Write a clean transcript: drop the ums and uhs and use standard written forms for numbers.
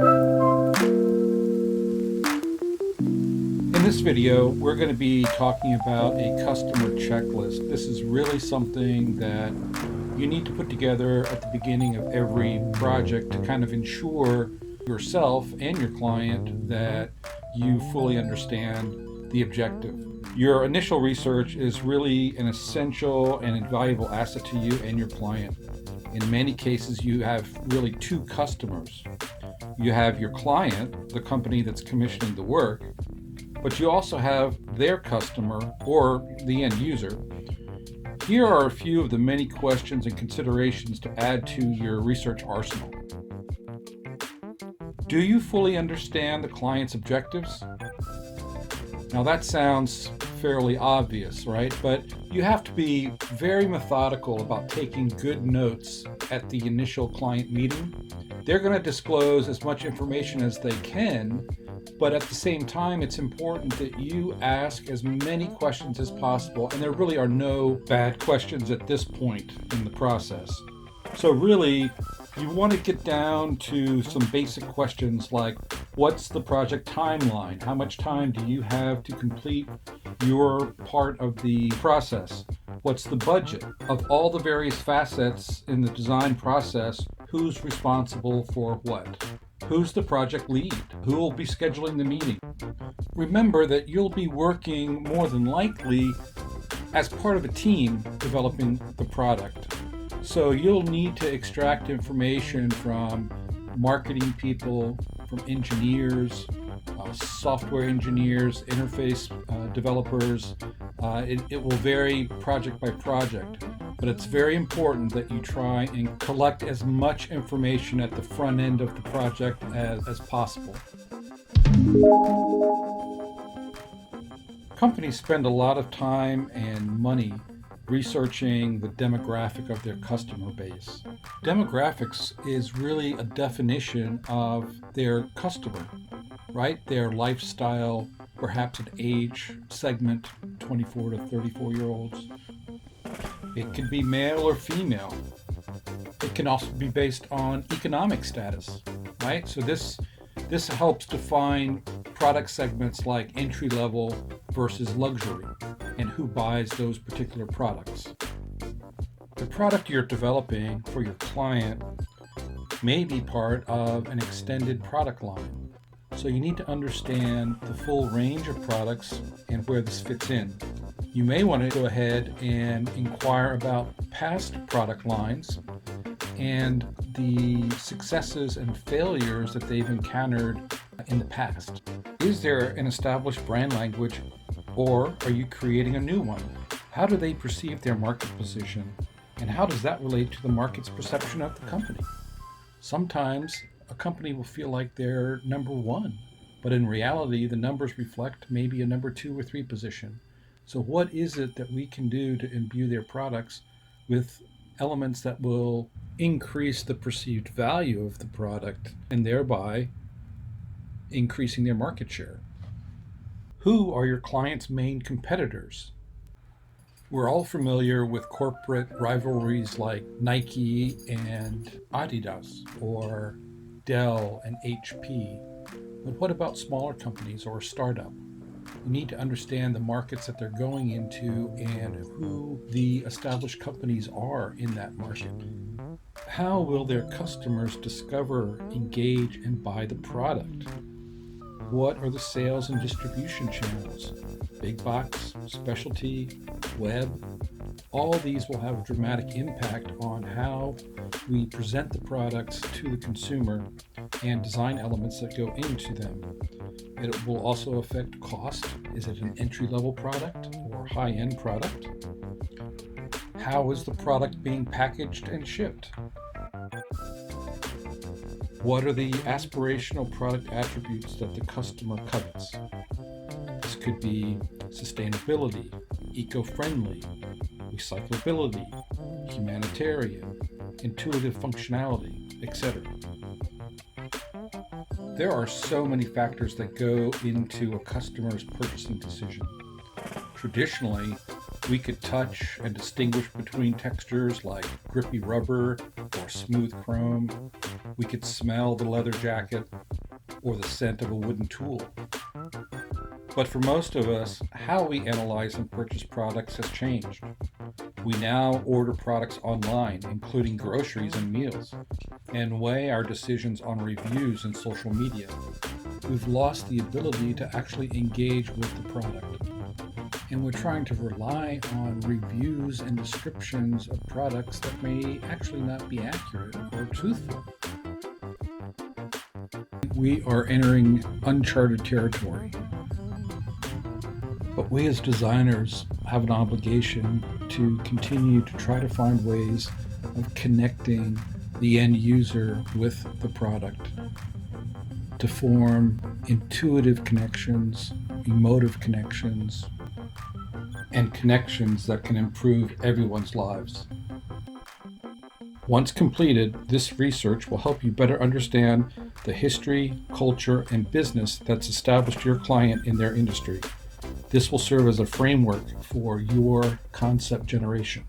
In this video, we're going to be talking about a customer checklist. This is really something that you need to put together at the beginning of every project to kind of ensure yourself and your client that you fully understand the objective. Your initial research is really an essential and invaluable asset to you and your client. In many cases, you have really two customers. You have your client, the company that's commissioning the work, but you also have their customer or the end user. Here are a few of the many questions and considerations to add to your research arsenal. Do you fully understand the client's objectives? Now that sounds fairly obvious, right? But you have to be very methodical about taking good notes at the initial client meeting. They're going to disclose as much information as they can, but at the same time, it's important that you ask as many questions as possible, and there really are no bad questions at this point in the process. So really, you want to get down to some basic questions like, what's the project timeline? How much time do you have to complete your part of the process? What's the budget? Of all the various facets in the design process, who's responsible for what? Who's the project lead? Who will be scheduling the meeting? Remember that you'll be working more than likely as part of a team developing the product. So you'll need to extract information from marketing people, from engineers, software engineers, interface developers. It will vary project by project, but it's very important that you try and collect as much information at the front end of the project as possible. Companies spend a lot of time and money researching the demographic of their customer base. Demographics is really a definition of their customer, right? Their lifestyle, perhaps an age segment, 24 to 34-year-olds. It could be male or female. It can also be based on economic status, right? So this helps define product segments like entry level versus luxury and who buys those particular products. The product you're developing for your client may be part of an extended product line. So you need to understand the full range of products and where this fits in. You may want to go ahead and inquire about past product lines and the successes and failures that they've encountered in the past. Is there an established brand language, or are you creating a new one? How do they perceive their market position, and how does that relate to the market's perception of the company? Sometimes a company will feel like they're number one, but in reality, the numbers reflect maybe a number 2 or 3 position. So what is it that we can do to imbue their products with elements that will increase the perceived value of the product and thereby increasing their market share? Who are your client's main competitors? We're all familiar with corporate rivalries like Nike and Adidas, or Dell and HP. But what about smaller companies or a startup? You need to understand the markets that they're going into and who the established companies are in that market. How will their customers discover, engage, and buy the product? What are the sales and distribution channels? Big box, specialty, web? All these will have a dramatic impact on how we present the products to the consumer and design elements that go into them. It will also affect cost. Is it an entry-level product or high-end product? How is the product being packaged and shipped? What are the aspirational product attributes that the customer covets? This could be sustainability, eco-friendly, recyclability, humanitarian, intuitive functionality, etc. There are so many factors that go into a customer's purchasing decision. Traditionally, We could touch and distinguish between textures like grippy rubber or smooth chrome. We could smell the leather jacket or the scent of a wooden tool. But for most of us, how we analyze and purchase products has changed. We now order products online, including groceries and meals, and weigh our decisions on reviews and social media. We've lost the ability to actually engage with the product. And we're trying to rely on reviews and descriptions of products that may actually not be accurate or truthful. We are entering uncharted territory. But we as designers have an obligation to continue to try to find ways of connecting the end user with the product, to form intuitive connections, emotive connections, and connections that can improve everyone's lives. Once completed, this research will help you better understand the history, culture, and business that's established your client in their industry. This will serve as a framework for your concept generation.